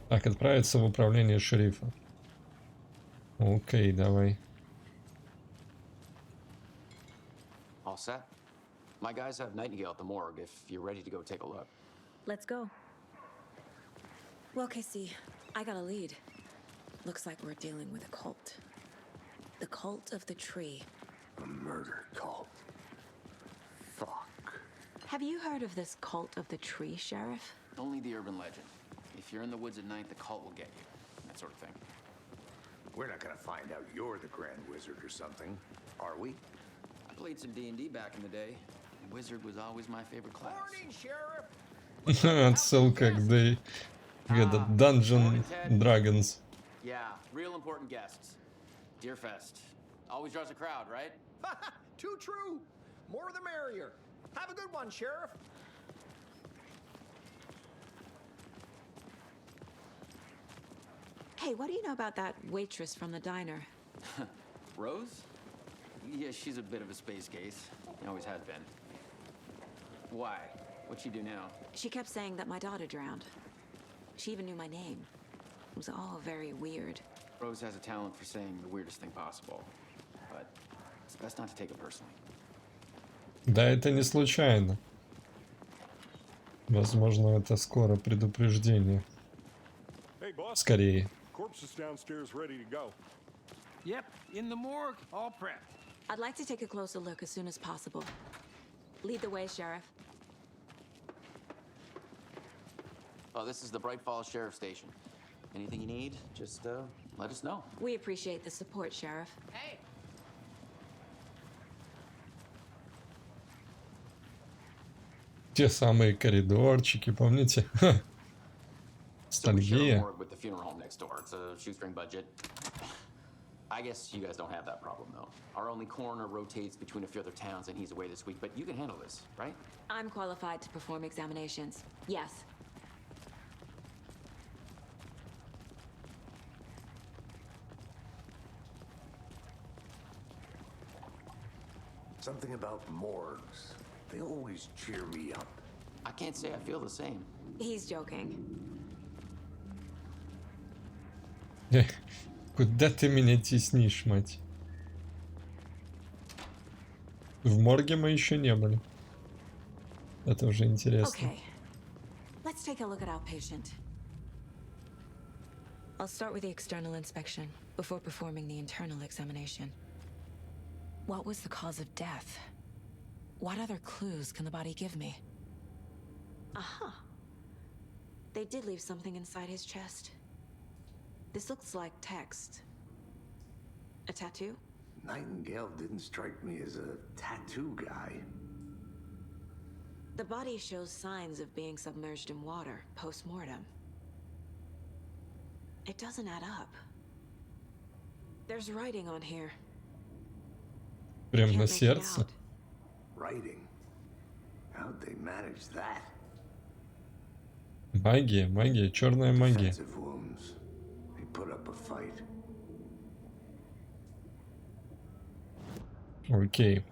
Так, отправиться в управление шерифа. Окей, давай. All set? My guys have Nайтингейл at the morgue if you're ready to go take a look. Let's go. Well, Casey, I got a lead. Looks like we're dealing with a cult. The cult of the tree. A murder cult. Fuck. Have you heard of this cult of the tree, Sheriff? Only the urban legend. If you're in the woods at night, the cult will get you. That sort of thing. We're not gonna find out you're the Grand Wizard or something, are we? I played some D&D back in the day. And Wizard was always my favorite class. Morning, Sheriff. Отсылка к этот Dungeon Dragons. Yeah, real important guests. Deerfest. Always draws a crowd, right? Too true. More the merrier. Have a good one, Sheriff. Hey, what do you know about that waitress from the diner? Rose? Yeah, she's a bit of a space case. Always has been. Why? What'd she do now? She kept saying that my daughter drowned. She even knew my name. It was all very weird. Rose has a talent for saying the weirdest thing possible. But it's best not to take it personally. Да, это не случайно. Возможно, это скоро предупреждение. Hey, boss. Скорее. Corpse is downstairs ready to go. Yep, in the morgue, all prepped. I'd like to take a closer look as soon as possible. Lead the way, Sheriff. Oh, this is the Bright Falls Sheriff Station. Anything you need, just let us know. We appreciate the support, Sheriff. Hey! Те самые коридорчики, помните? So we share a Ностальгия. morgue with the funeral home next door. It's a shoestring budget. I guess you guys don't have that problem, though. Our only coroner rotates between a few other towns, and he's away this week. But you can handle this, right? I'm qualified to perform examinations. Yes. Something about morgues. They always cheer me up. I can't say I feel the same. He's joking. Куда ты меня теснишь, мать? В морге мы еще не были. Это уже интересно. Okay. Let's take a look at our patient. I'll start with the external inspection before performing the internal examination. What was the cause of death? What other clues can the body give me? Aha. They did leave something inside his chest. This looks like text. A tattoo? Nightingale didn't strike me as a tattoo guy. The body shows signs of being submerged in water post-mortem. It doesn't add up. There's writing on here. Прям Can't на make it сердце. out. Writing. How'd they manage that? Магия, магия, черная магия. Defensive wounds. They put up a fight. Окей.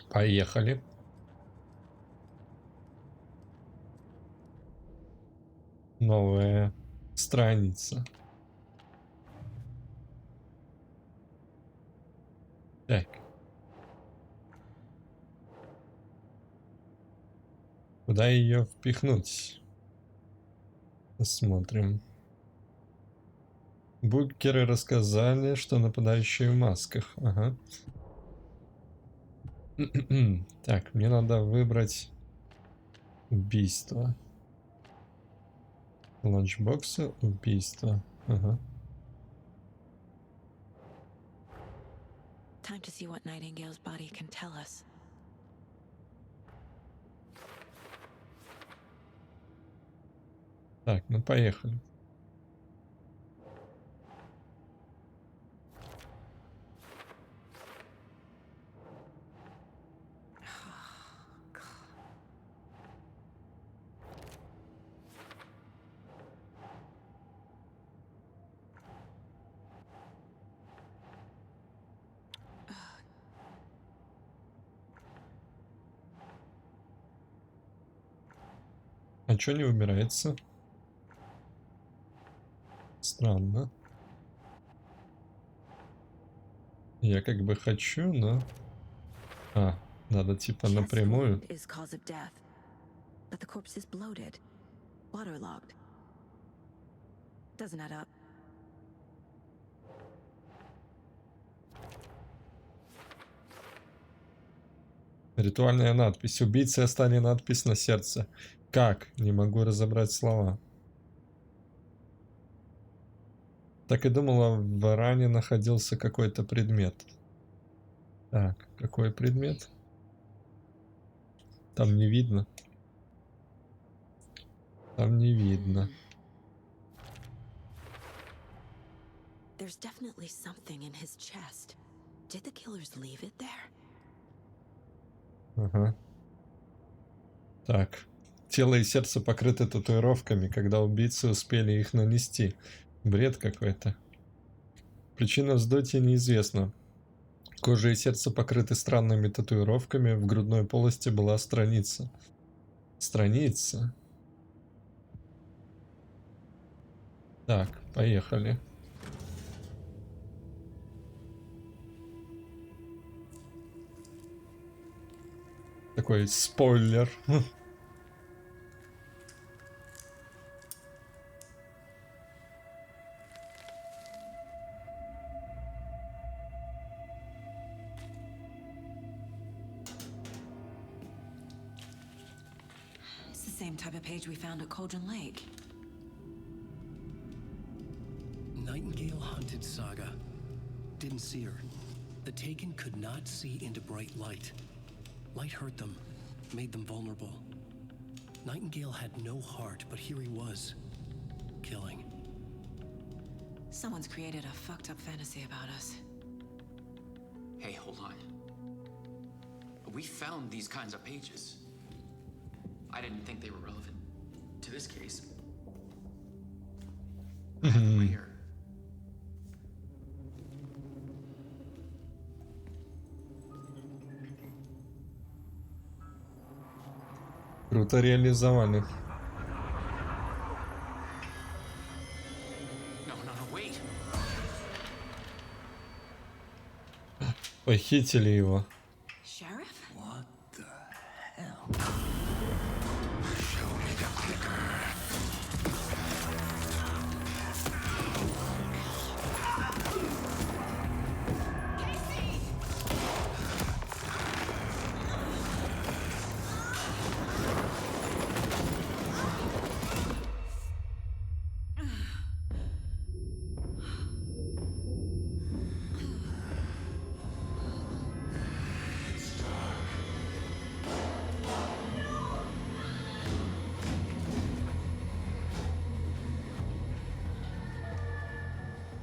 Поехали. Новая страница. Так. Куда ее впихнуть? Посмотрим. Букеры рассказали, что нападающие в масках. Ага. Так, мне надо выбрать убийство. Ланчбоксы, убийство. Ага. Time to see what Nightingale's body can tell us. Так, ну поехали. А чё не выбирается? Странно. Я как бы хочу, но... надо типа напрямую. Is cause of death, but the corpse is bloated, waterlogged. Doesn't add up. Ритуальная надпись. Убийце оставили надпись на сердце. Как? Не могу разобрать слова. Так и думала, в ране находился какой-то предмет. Так, какой предмет? Там не видно. Там не видно. There's definitely something in his chest. Did the killers leave it there? Ага. Так. Тело и сердце покрыты татуировками, когда убийцы успели их нанести. Бред какой-то. Причина вздутия неизвестна. Кожа и сердце покрыты странными татуировками. В грудной полости была страница. Страница. Так, поехали. Такой спойлер. It's the same type of page we found at Cauldron Lake. Nightingale hunted Saga. Didn't see her. The Taken could not see into bright light. Light hurt them, made them vulnerable. Nightingale had no heart, but here he was, killing. Someone's created a fucked up fantasy about us. Hey, hold on. We found these kinds of pages. I didn't think they were relevant to this case. I have them right here. Круто реализовали. Wait. Похитили его. Sheriff? What the hell? Show me the clicker.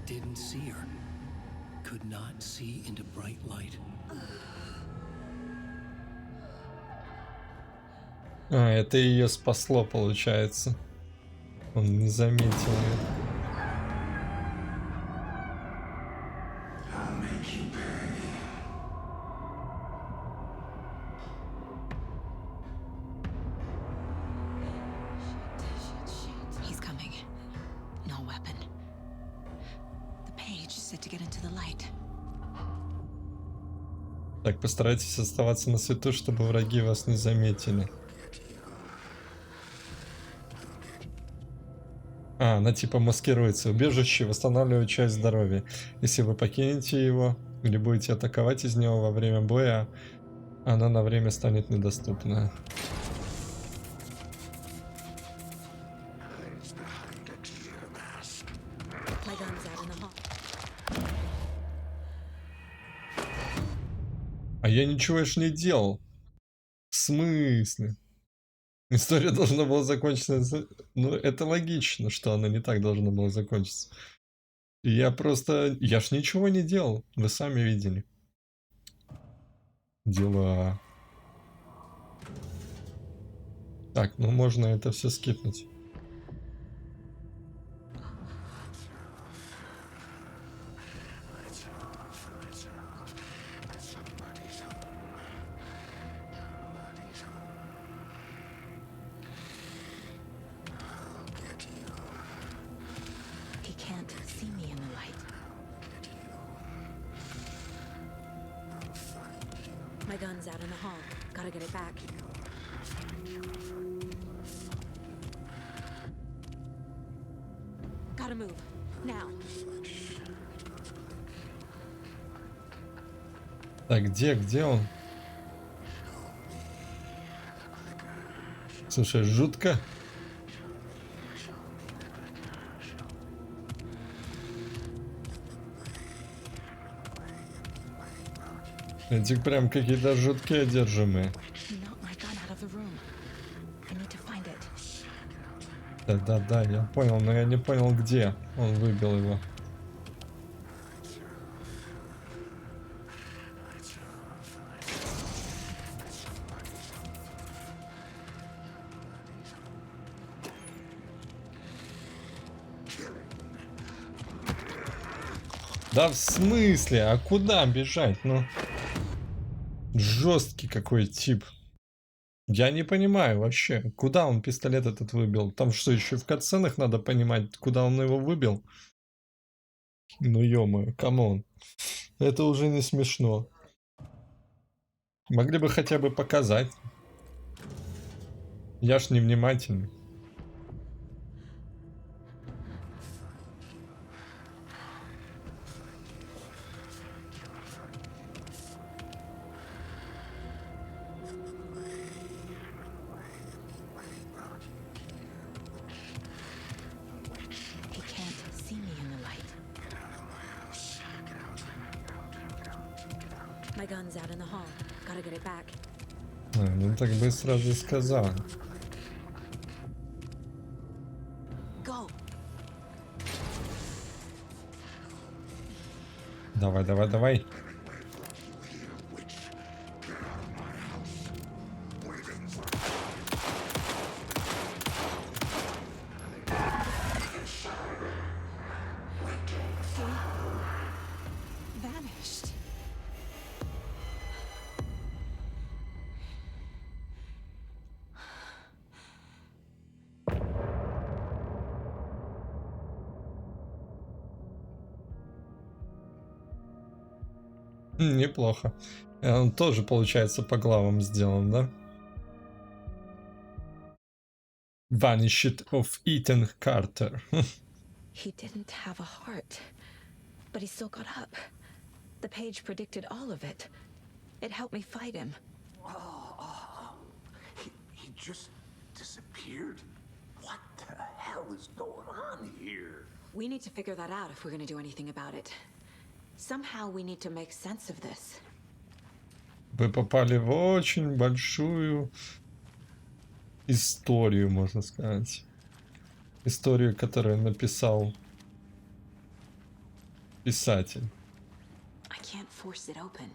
Didn't see her. Could not see into bright light. Это ее спасло, получается. Он не заметил ее. I'll make you pay. He's coming. No weapon. The page said to get into the light. Так, постарайтесь оставаться на свету, чтобы враги вас не заметили. Она типа маскируется. Убежище восстанавливает часть здоровья. Если вы покинете его или будете атаковать из него во время боя, она на время станет недоступна. My gun's out in the hall. А я ничего ж не делал. В смысле? История должна была закончиться... Ну, это логично, что она не так должна была закончиться. Я просто... Я ж ничего не делал. Вы сами видели. Дела. Так, ну можно это все скипнуть. He can't My gun's out in the hall. Gotta get it back. Gotta move. Now. Так, где он? Слушай, жутко. Эти прям какие-то жуткие одержимые. Да, я понял, но я не понял, где он выбил его. Да в смысле? А куда бежать? Ну, жесткий какой тип. Я не понимаю вообще, куда он пистолет этот выбил. Там что, еще в катсценах надо понимать, куда он его выбил? Ну ё-моё, камон. Это уже не смешно. Могли бы хотя бы показать. Я ж невнимательный. Ну так бы сразу сказал. Давай. Неплохо. Он тоже, получается, по главам сделан, да? Vanished of Ethan Carter. He didn't have a heart, but he still got up. The page predicted all of it. It helped me fight him. He just disappeared? What the hell is going on here? We need to figure that out if we're going to do anything about it. Somehow we need to make sense of this. Вы попали в очень большую историю, можно сказать. Историю, которую написал писатель. I can't force it open.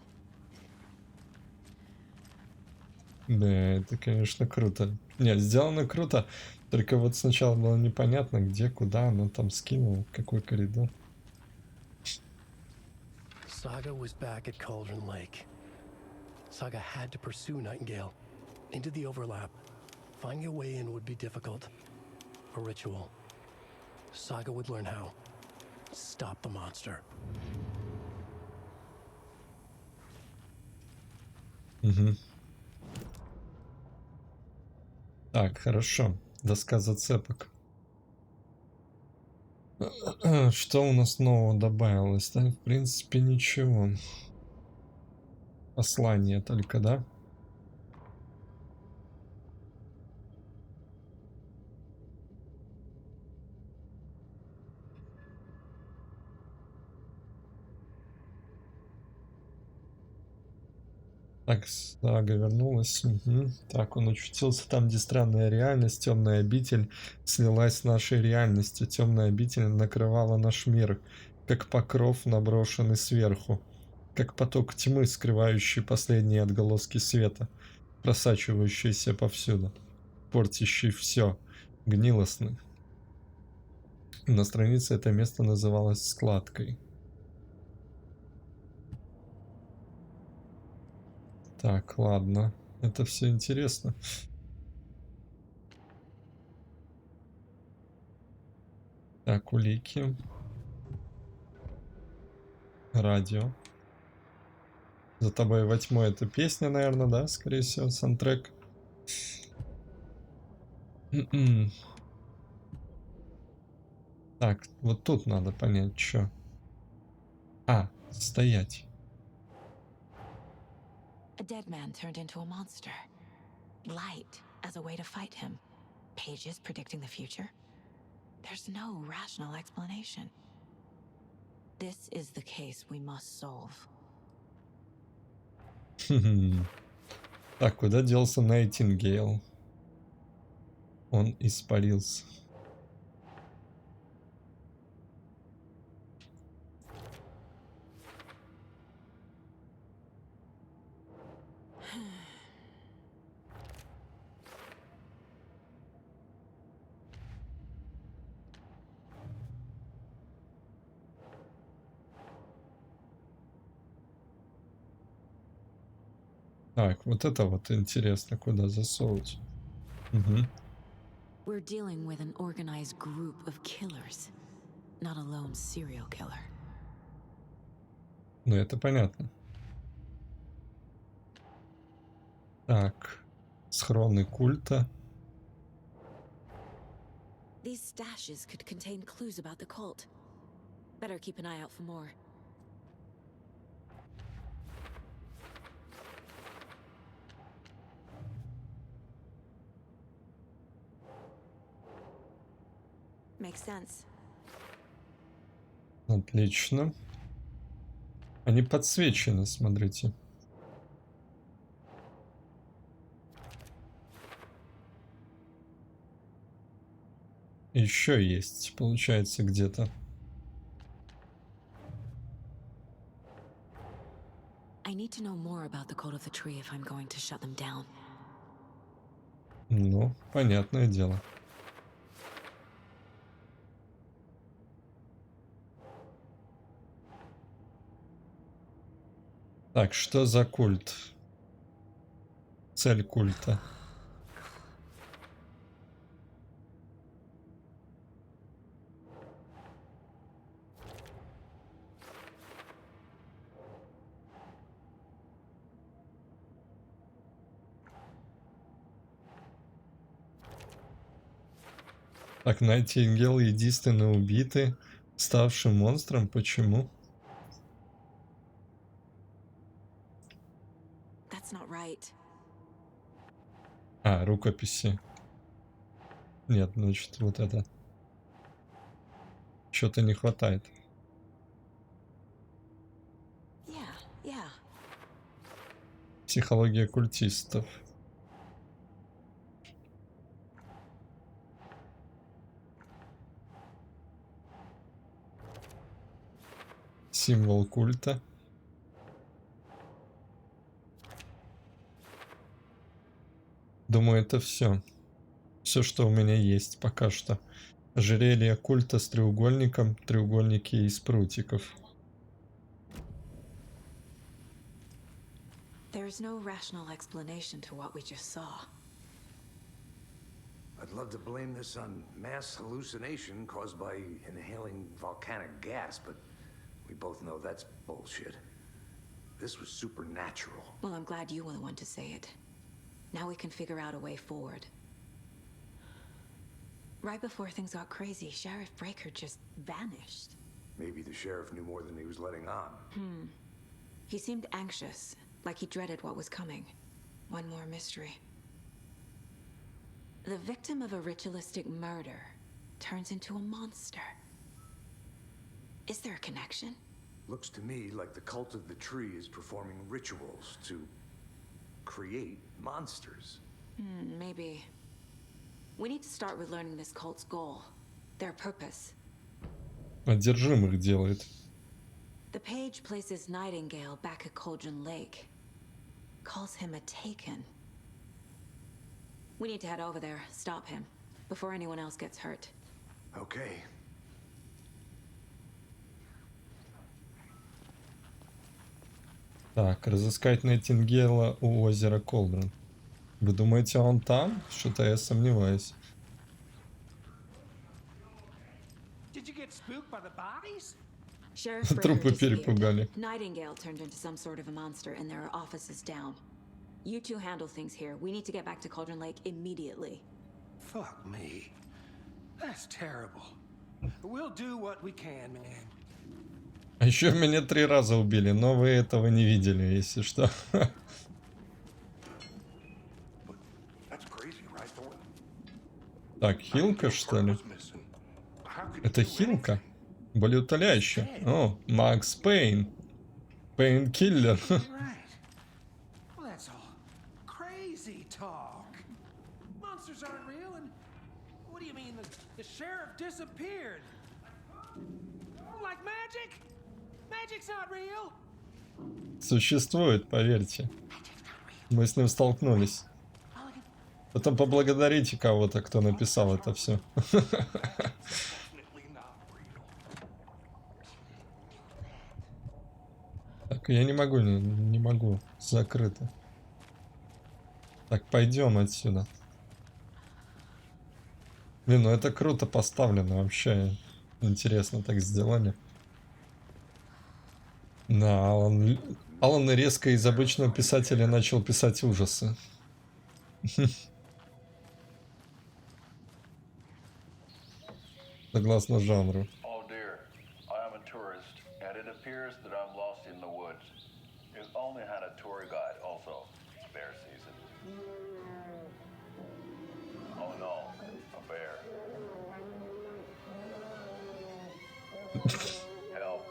Да, это, конечно, круто. Нет, сделано круто. Только вот сначала было непонятно, где, куда оно там скинуло, какой коридор. Saga was back at Cauldron Lake. Saga had to pursue Nайтингейл into the overlap. Finding a way in would be difficult. A ritual. Saga would learn how. Stop the monster. Угу. Так, хорошо. Доска зацепок. Что у нас нового добавилось? Да, в принципе, ничего. Послание только, да? Так, Сага вернулась. Угу. Так, он очутился там, где странная реальность, темная обитель слилась с нашей реальностью. Темная обитель накрывала наш мир, как покров, наброшенный сверху, как поток тьмы, скрывающий последние отголоски света, просачивающийся повсюду, портящий все, гнилостный. На странице это место называлось складкой. Так, ладно. Это все интересно. Так, улики. Радио. За тобой во тьму — это песня, наверное, да? Скорее всего, саундтрек. Так, вот тут надо понять, что. А, стоять. A dead man turned into a monster. Light as a way to fight him. Pages predicting the future. There's no rational explanation. This is the case we must solve. Так, куда делся Найтингейл? Он испарился. Так, вот это вот интересно, куда засовывать. Угу. We're dealing with an organized group of killers, not a lone serial killer. Ну, это понятно. Так, схроны культа. These stashes could contain clues about the cult. Better keep an eye out for more. Makes sense. Отлично. Они подсвечены, смотрите. Еще есть, получается, где-то. I need to know more about the cult of the tree if I'm going to shut them down. Ну, понятное дело. Так, что за культ? Цель культа. Так, Найтингейл единственный убитый, ставший монстром. Почему? That's not right. А, рукописи. Нет, значит, вот это. Что-то не хватает. Yeah. Психология культистов. Символ культа. Думаю, это все. Все, что у меня есть пока что. Ожерелье культа с треугольником, треугольники из прутиков. There's no rational explanation to what we just saw. I'd love to blame this on mass hallucination caused by inhaling volcanic gas, but we both know that's bullshit. This was supernatural. Well, I'm glad you were the one to say it. Now we can figure out a way forward. Right before things got crazy, Sheriff Breaker just vanished. Maybe the sheriff knew more than he was letting on. He seemed anxious, like he dreaded what was coming. One more mystery. The victim of a ritualistic murder turns into a monster. Is there a connection? Looks to me like the cult of the tree is performing rituals to create monsters. Maybe. We need to start with learning this cult's goal, their purpose. Одержимых делает. The page places Nайтингейл back at Cauldron Lake. Calls him a taken. We need to head over there, stop him, before anyone else gets hurt. Okay. Так, разыскать Найтингейла у озера Колдрон. Вы думаете, он там? Что-то я сомневаюсь. Did you get spooked by the bodies? Sheriff Трупы Breaker disappeared. перепугали. Nightingale turned into some sort of a monster, and there are offices down. You two handle things here. We need to get back to Cauldron Lake immediately. Fuck me. That's terrible. We'll do what we can, man. А еще меня 3 раза убили, но вы этого не видели, если что. Так, хилка, что ли? Это хилка? Болеутоляющая. О, Макс Пейн. Пейнкиллер. Right. Well, that's all crazy talk. Monsters aren't real, and what do you mean the sheriff disappeared? Like magic? Magic's not real. Существует, поверьте. Мы с ним столкнулись. Потом поблагодарите кого-то, кто написал это все. Так, я не могу, не могу. Закрыто. Так, пойдем отсюда. Блин, ну это круто поставлено вообще. Интересно так сделали. Да, Алан резко из обычного писателя начал писать ужасы. Согласно жанру. Oh dear, I am a tourist, and it appears that I'm lost in the woods. Is only had a tour guide also. Bear season. Oh no, a bear. Help.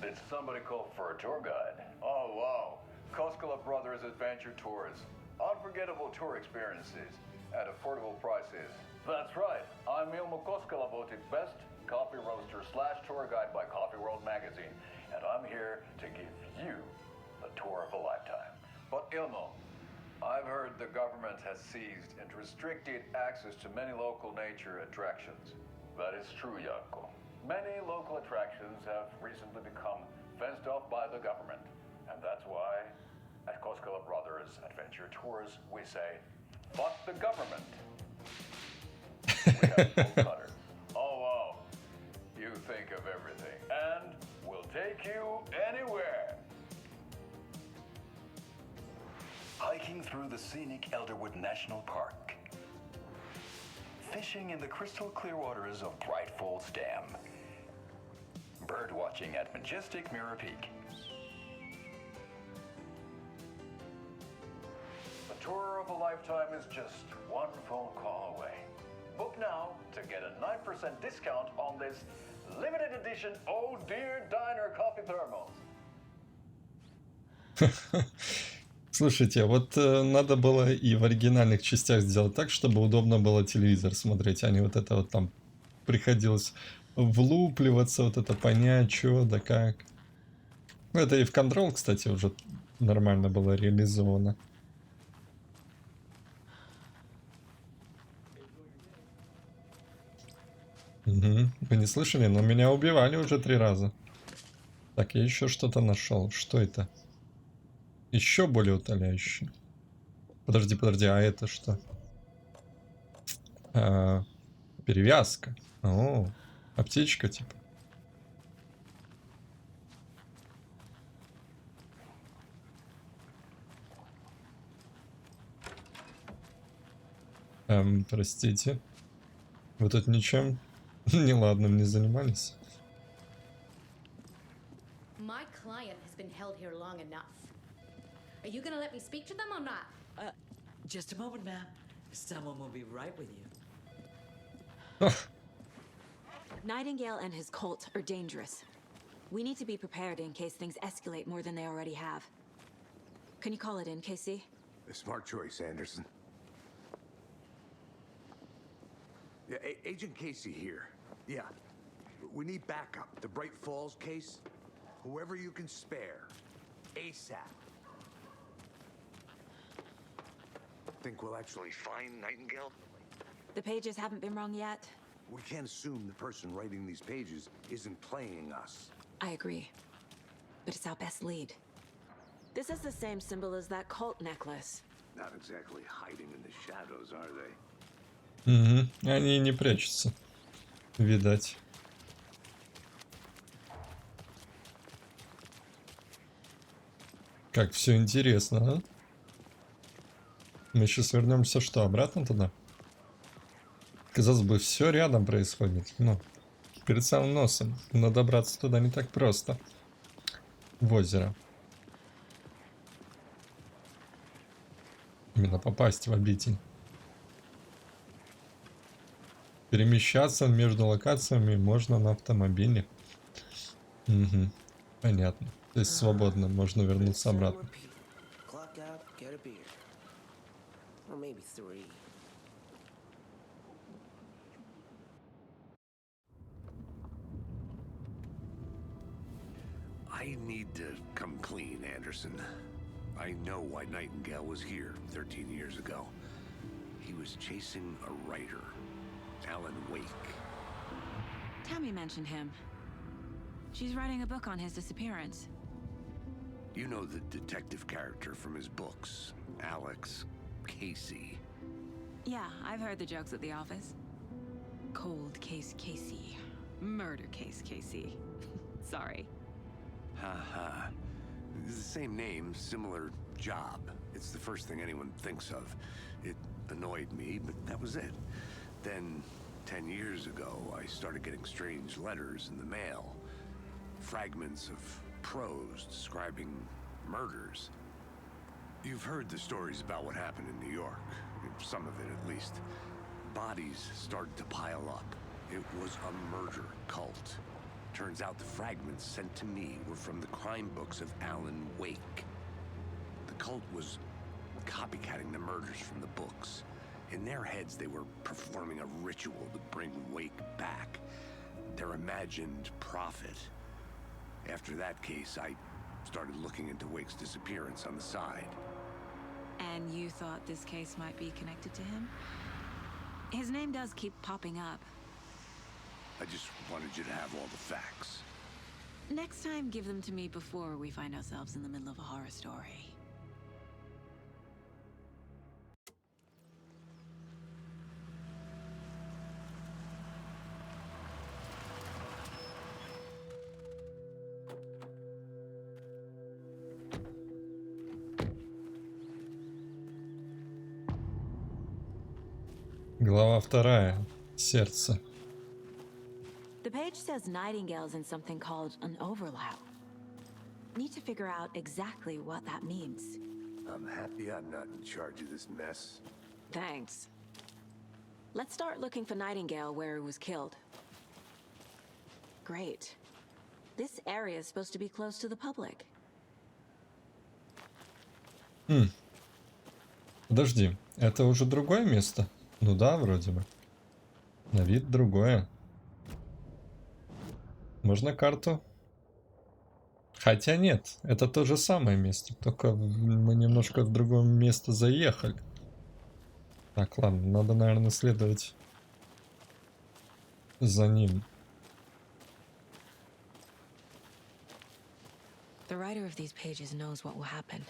Did somebody call for a tour guide? Oh wow. Koskela Brothers Adventure Tours. Unforgettable tour experiences at affordable prices. That's right. I'm Ilmo Koskela, voted best coffee roaster / tour guide by Coffee World magazine. And I'm here to give you the tour of a lifetime. But Ilmo, I've heard the government has seized and restricted access to many local nature attractions. That is true, Janko. Many local attractions have recently become fenced off by the government. And that's why at Koskela Brothers Adventure Tours, we say, fuck the government. We have full cutter. Oh, wow. You think of everything. And we'll take you anywhere. Hiking through the scenic Elderwood National Park. Fishing in the crystal clear waters of Bright Falls Dam. Bird watching at majestic Mirror Peak. The tour of a lifetime is just one phone call away. Book now to get a 9% discount on this limited edition Oh Dear Diner coffee thermos. Слушайте, вот надо было и в оригинальных частях сделать так, чтобы удобно было телевизор смотреть, а не вот это вот там приходилось влупливаться, вот это понять, что да как. Ну, это и в Control, кстати, уже нормально было реализовано. Угу. Вы не слышали? Но меня убивали уже 3 раза. Так, я еще что-то нашел. Что это? Еще более утоляющий. Подожди, а это что? Перевязка. О, аптечка типа. Простите. Вы тут ничем неладным не занимались? My client has been held here long enough. Are you gonna let me speak to them or not? Just a moment, ma'am. Someone will be right with you. Nightingale and his cult are dangerous. We need to be prepared in case things escalate more than they already have. Can you call it in, KC? A smart choice, Anderson. Yeah, Agent Casey here. Yeah. We need backup. The Bright Falls case. Whoever you can spare. ASAP. Think we'll actually find Nightingale? The pages haven't been wrong yet. We can't assume the person writing these pages isn't playing us. I agree. But it's our best lead. This is the same symbol as that cult necklace. Not exactly hiding in the shadows, are they? Угу. Они не прячутся. Видать. Как все интересно, а? Мы сейчас вернемся что, обратно туда? Казалось бы, все рядом происходит. Ну, перед самым носом. Но добраться туда не так просто. В озеро. Именно попасть в обитель. Перемещаться между локациями можно на автомобиле. Угу. Понятно. То есть свободно можно вернуться обратно. I need to come clean, Anderson. I know why Nайтингейл was here 13 years ago. He was chasing a writer, Alan Wake. Tammy mentioned him. She's writing a book on his disappearance. You know the detective character from his books, Alex Casey. Yeah, I've heard the jokes at the office. Cold case Casey. Murder case Casey. Sorry. Haha. It's the same name, similar job. It's the first thing anyone thinks of. It annoyed me, but that was it. Then, 10 years ago, I started getting strange letters in the mail. Fragments of prose describing murders. You've heard the stories about what happened in New York. Some of it, at least. Bodies started to pile up. It was a murder cult. Turns out the fragments sent to me were from the crime books of Alan Wake. The cult was copycatting the murders from the books. In their heads, they were performing a ritual to bring Wake back. Their imagined prophet. After that case, I started looking into Wake's disappearance on the side. And you thought this case might be connected to him? His name does keep popping up. I just wanted you to have all the facts. Next time, give them to me before we find ourselves in the middle of a horror story. Глава 2. Сердце. The page says Nightingale's in something called an overlap. Need to figure out exactly what that means. I'm happy I'm not in charge of this mess. Thanks. Let's start looking for Nightingale where he was killed. Great. This area is supposed to be close to the public. Подожди, это уже другое место? Ну да, вроде бы. На вид другое. Можно карту? Хотя нет, это то же самое место, только мы немножко в другое место заехали. Так, ладно, надо, наверное, следовать за ним. The writer of these pages knows what will happen.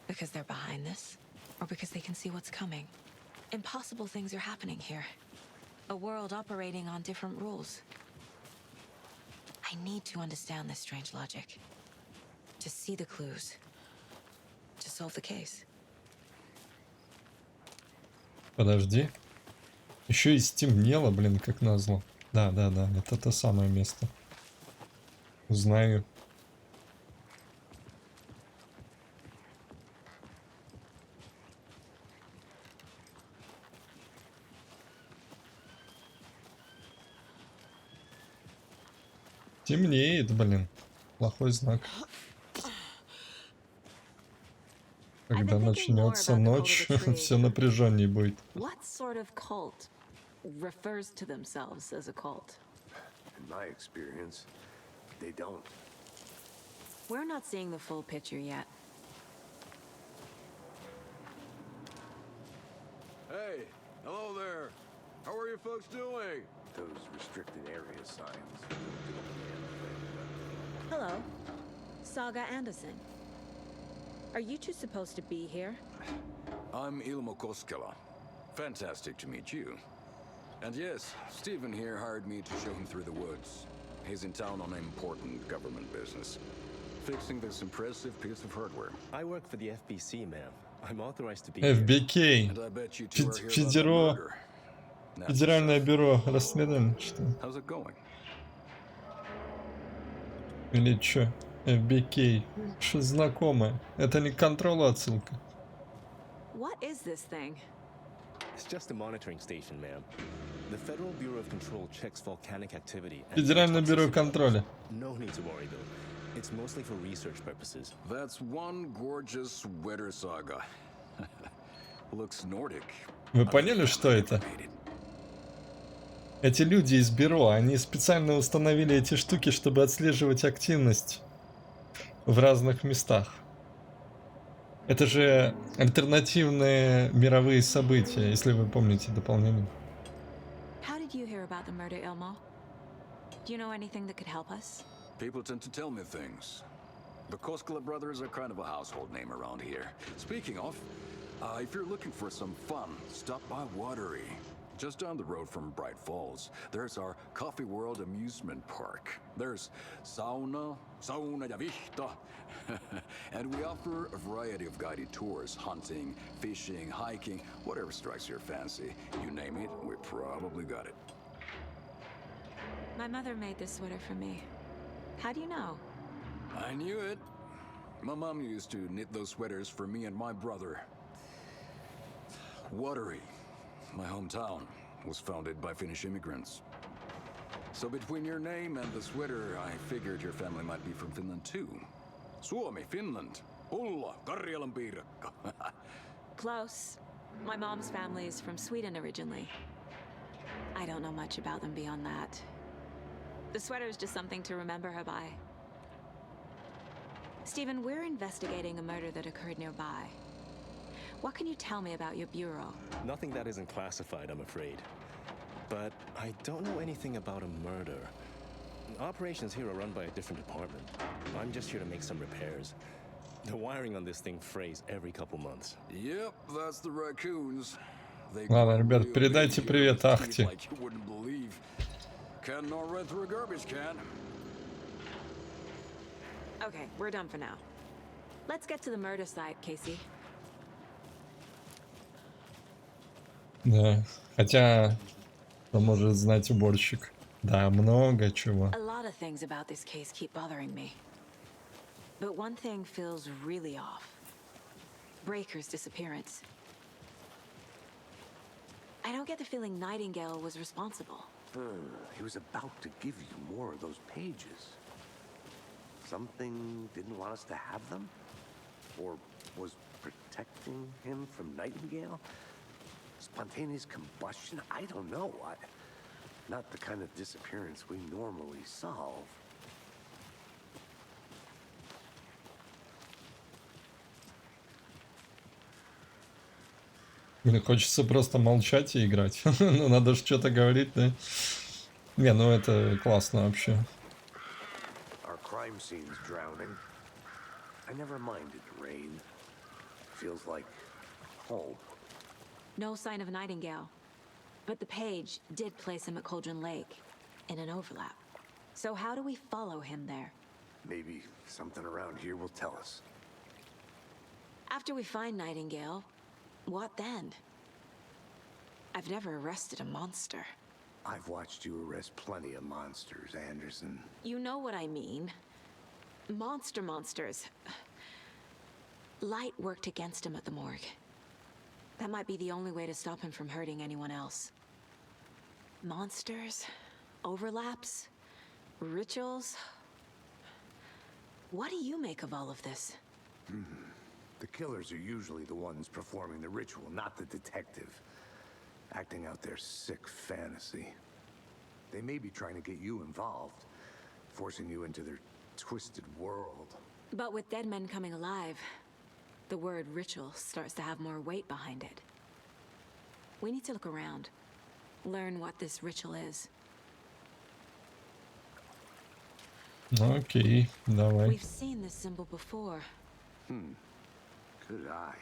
Because they're behind this, or because they can see what's coming. Impossible things are happening here. A world operating on different rules. I need to understand this strange logic. To see the clues. To solve the case. Подожди. Еще и стемнело, блин, как назло. Да, это то самое место. Узнаю. Темнеет, блин. Плохой знак. Когда начнется ночь, все напряженнее будет. What sort of cult refers to themselves as a cult? In my experience, they don't. We're not seeing the full picture yet. Hey, hello there. How are you folks doing? Those restricted area signs. Hello, Saga Anderson. Are you two supposed to be here? I'm Ilmo Koskela, Fantastic to meet you. And yes, Stephen here hired me to show him through the woods. He's in town on important government business, fixing this impressive piece of hardware. I work for the FBC, ma'am. I'm authorized to be FBK. And I bet you two are here about the murder. Федеральное бюро расследований, что? How's it going? Или чё? FBK. Что знакомое? Это не контрол отсылка. What is this thing? It's just a monitoring station, ma'am. The Federal Bureau of Control checks volcanic activity. Федеральное бюро контроля. No need to worry, though. It's mostly for research purposes. That's one gorgeous weather saga. Looks Nordic. Вы поняли, что это? Эти люди из бюро, они специально установили эти штуки, чтобы отслеживать активность в разных местах. Это же альтернативные мировые события, если вы помните дополнение. How did you hear about the murder, Ilmo? Do you know anything that could help us? People tend to tell me things. The Koskela brothers are kind of a household name around here. Speaking of, if you're looking for some fun, stop by Watery. Just down the road from Bright Falls, there's our Coffee World amusement park. There's sauna ja vihta, and we offer a variety of guided tours, hunting, fishing, hiking, whatever strikes your fancy. You name it, we probably got it. My mother made this sweater for me. How do you know? I knew it. My mom used to knit those sweaters for me and my brother. Watery, my hometown, was founded by Finnish immigrants. So between your name and the sweater, I figured your family might be from Finland too. Suomi, Finland. Ulla, Karjalan piirakka. Close. My mom's family is from Sweden originally. I don't know much about them beyond that. The sweater is just something to remember her by. Stephen, we're investigating a murder that occurred nearby. What can you tell me about your bureau? Nothing that isn't classified, I'm afraid. But I don't know anything about a murder. Operations here are run by a different department. I'm just here to make some repairs. The wiring on this thing frays every couple months. Yep, that's the raccoons. Ладно, ребят, передайте привет Ахте. Like you wouldn't believe. Can not run through a garbage can. Okay, we're done for now. Let's get to the murder site, Casey. Да, хотя, кто может знать уборщик? Да, много чего. A lot of things about this case keep bothering me. But one thing feels really off. Breaker's disappearance. I don't get the feeling Nайтингейл was responsible. He was about to give you more of those pages. Something didn't want us to have them? Or was protecting him from Nайтингейл? Spontaneous combustion? I don't know. Not the kind of disappearance we normally solve. Мне хочется просто молчать и играть. Ну, надо же что-то говорить, да? Не, ну это классно вообще. Our crime scene's drowning. I never minded rain. Feels like home. No sign of Nайтингейл. But the page did place him at Cauldron Lake, in an overlap. So how do we follow him there? Maybe something around here will tell us. After we find Nайтингейл, what then? I've never arrested a monster. I've watched you arrest plenty of monsters, Anderson. You know what I mean. Monsters. Light worked against him at the morgue. That might be the only way to stop him from hurting anyone else. Monsters, overlaps, rituals. What do you make of all of this? The killers are usually the ones performing the ritual, not the detective. Acting out their sick fantasy. They may be trying to get you involved, forcing you into their twisted world. But with dead men coming alive, the word ritual starts to have more weight behind it. We need to look around, learn what this ritual is. Окей, давай. We've seen this symbol before. Good eye.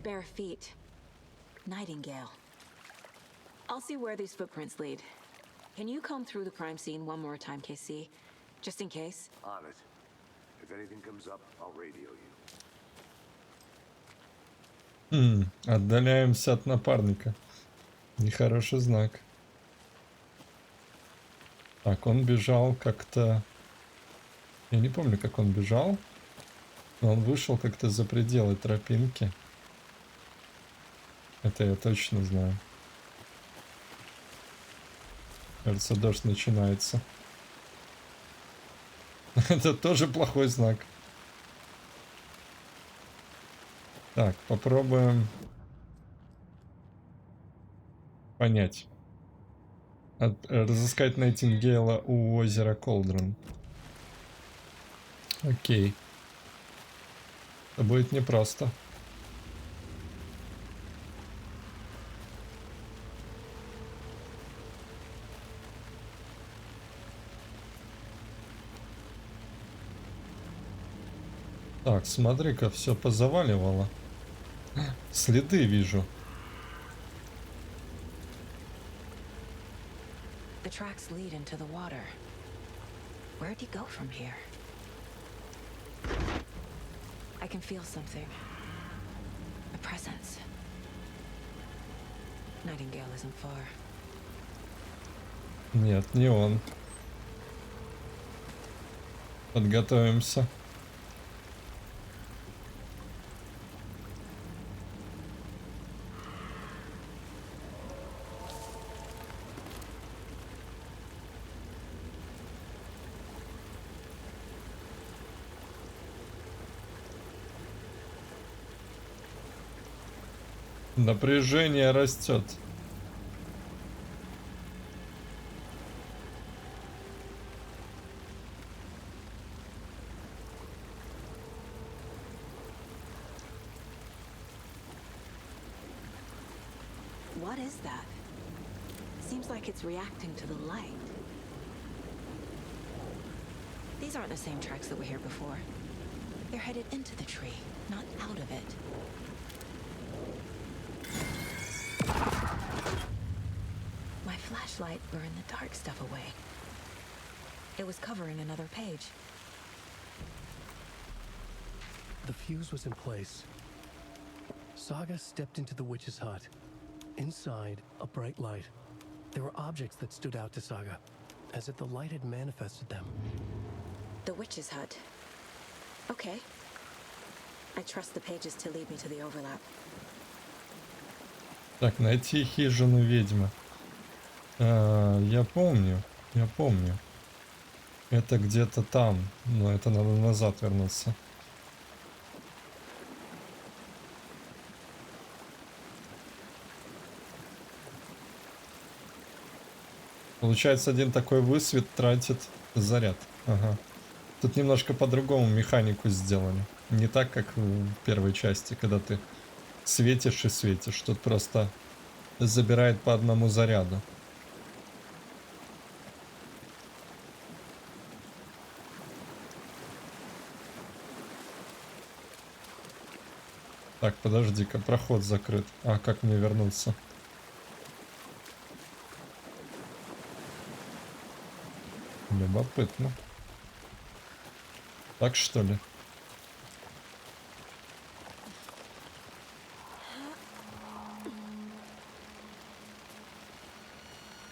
Bare feet. Nайтингейл. I'll see where these footprints lead. Can you comb through the crime scene one more time, KC? Just in case? On it. If anything comes up, I'll radio you. Отдаляемся от напарника. Нехороший знак. Так, он бежал как-то... Я не помню, как он бежал. Но он вышел как-то за пределы тропинки. Это я точно знаю. Кажется, дождь начинается. Это тоже плохой знак. Так, попробуем понять. Разыскать Найтингейла у озера Колдрон. Окей. Это будет непросто. Так, смотри-ка, все позаваливало. Следы вижу. The tracks lead into the water. Where'd he go from here? I can feel something. A presence. Найтингейл isn't far. Нет, не он. Подготовимся. Напряжение растет. What is that? Seems like it's reacting to the light. These aren't the same tracks that were here before. They're headed into the tree, not out of it. My flashlight burned the dark stuff away. It was covering another page. The fuse was in place. Saga stepped into the witch's hut. Inside, a bright light. There were objects that stood out to Saga, as if the light had manifested them. The witch's hut. Okay. I trust the pages to lead me to the overlap. Так, найти хижину ведьмы. Я помню. Это где-то там, но это надо назад вернуться. Получается, один такой высвет тратит заряд. Ага. Тут немножко по-другому механику сделали. Не так, как в первой части, когда ты светишь и светишь. Тут просто забирает по одному заряду. Так, подожди-ка, проход закрыт. А как мне вернуться? Любопытно. Так что ли?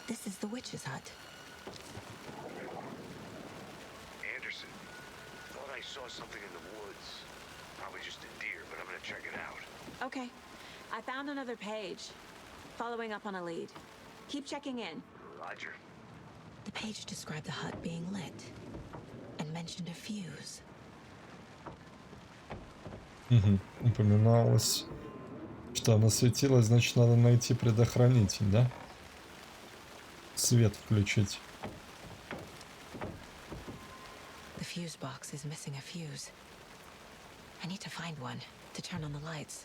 This is the witch's hut. Anderson, thought I saw something in the woods. Probably just a deer, but I'm gonna check it out. Okay. I found another page. Following up on a lead. Keep checking in. Roger. The page described the hut being lit and mentioned a fuse. Упоминалось, что она светилась, значит, надо найти предохранитель, да? Свет включить. The fuse box is missing a fuse. I need to find one to turn on the lights.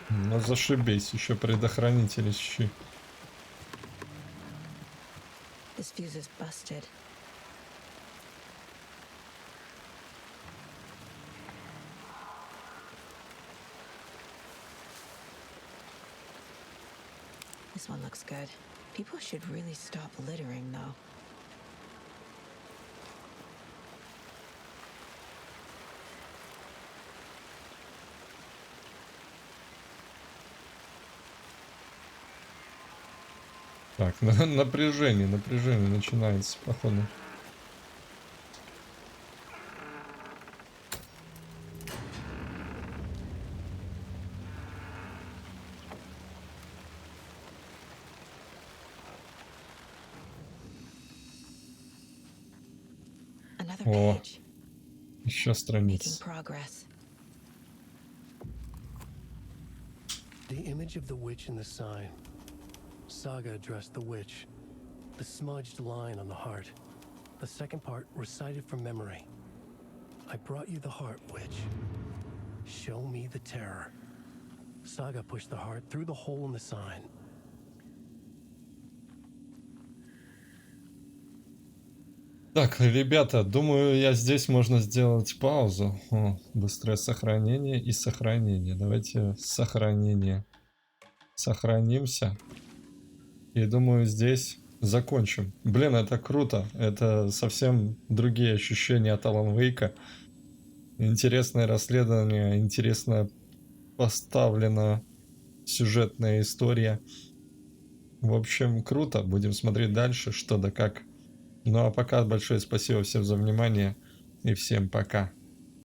Ну зашибись, еще предохранитель ищи. This fuse is busted. This one looks good. People should really stop littering, though. Так, напряжение начинается, походу. О, еще страница. The image of the witch in the sign. Saga addressed the witch. The smudged line on the heart. The second part recited from memory. I brought you the heart, witch. Show me the terror. Saga pushed the heart through the hole in the sign. Так, ребята, думаю, здесь можно сделать паузу. О, быстрое сохранение и сохранение. Давайте сохранение. Сохранимся. И думаю, здесь закончим. Блин, это круто. Это совсем другие ощущения от Алан Вейка. Интересное расследование, интересно поставлена сюжетная история. В общем, круто. Будем смотреть дальше, что да как. Ну а пока большое спасибо всем за внимание и всем пока.